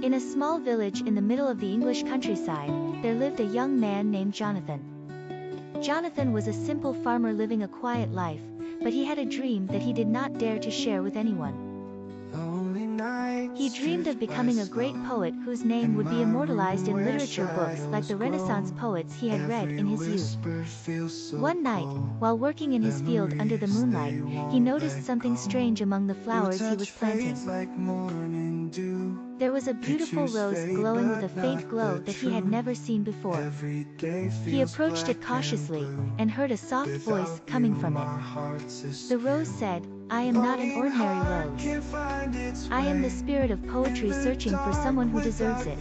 In a small village in the middle of the English countryside, there lived a young man named Jonathan. Jonathan was a simple farmer living a quiet life, but he had a dream that he did not dare to share with anyone. He dreamed of becoming a great poet whose name would be immortalized in literature books like the Renaissance poets he had read in his youth. One night, while working in his field under the moonlight, he noticed something strange among the flowers he was planting. There was a beautiful rose glowing with a faint glow that he had never seen before. He approached it cautiously, and heard a soft voice coming from it. The rose said, "I am not an ordinary rose. I am the spirit of poetry searching for someone who deserves it."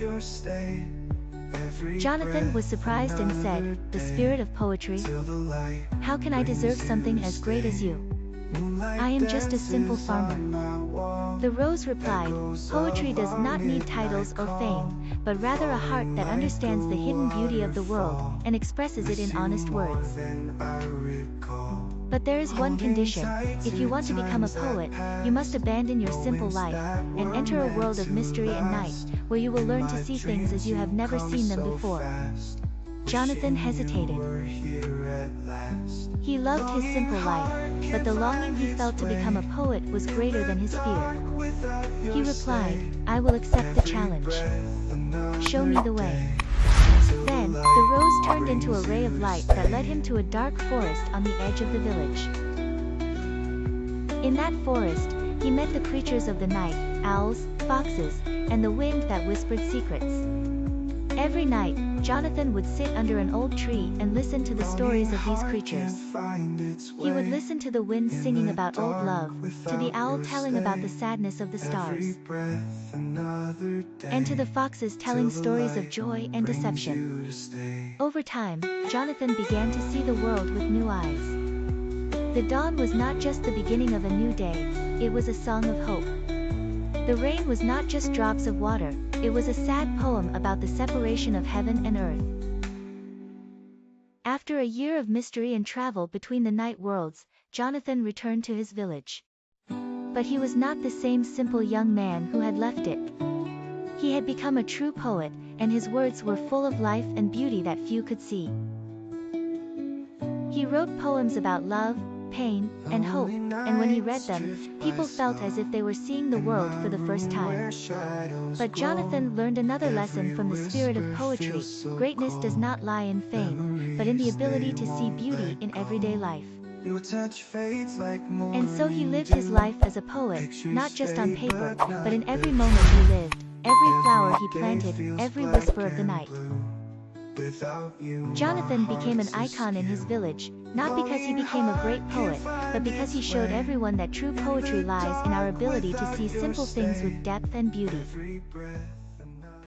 Jonathan was surprised and said, "The spirit of poetry? How can I deserve something as great as you? I am just a simple farmer." The rose replied, "Poetry does not need titles or fame, but rather a heart that understands the hidden beauty of the world, and expresses it in honest words. But there is one condition: if you want to become a poet, you must abandon your simple life, and enter a world of mystery and night, where you will learn to see things as you have never seen them before." Jonathan hesitated. He loved his simple life, but the longing he felt to become a poet was greater than his fear. He replied, "I will accept the challenge. Show me the way." Then, the rose turned into a ray of light that led him to a dark forest on the edge of the village. In that forest, he met the creatures of the night, owls, foxes, and the wind that whispered secrets. Every night, Jonathan would sit under an old tree and listen to the stories of these creatures. He would listen to the wind singing about old love, to the owl telling about the sadness of the stars, and to the foxes telling stories of joy and deception. Over time, Jonathan began to see the world with new eyes. The dawn was not just the beginning of a new day, it was a song of hope. The rain was not just drops of water, it was a sad poem about the separation of heaven and earth. After a year of mystery and travel between the night worlds, Jonathan returned to his village. But he was not the same simple young man who had left it. He had become a true poet, and his words were full of life and beauty that few could see. He wrote poems about love, pain, and hope, and when he read them, people felt as if they were seeing the world for the first time. But Jonathan learned another lesson from the spirit of poetry: greatness does not lie in fame, but in the ability to see beauty in everyday life. And so he lived his life as a poet, not just on paper, but in every moment he lived, every flower he planted, every whisper of the night. Jonathan became an icon in his village, not because he became a great poet, but because he showed everyone that true poetry lies in our ability to see simple things with depth and beauty.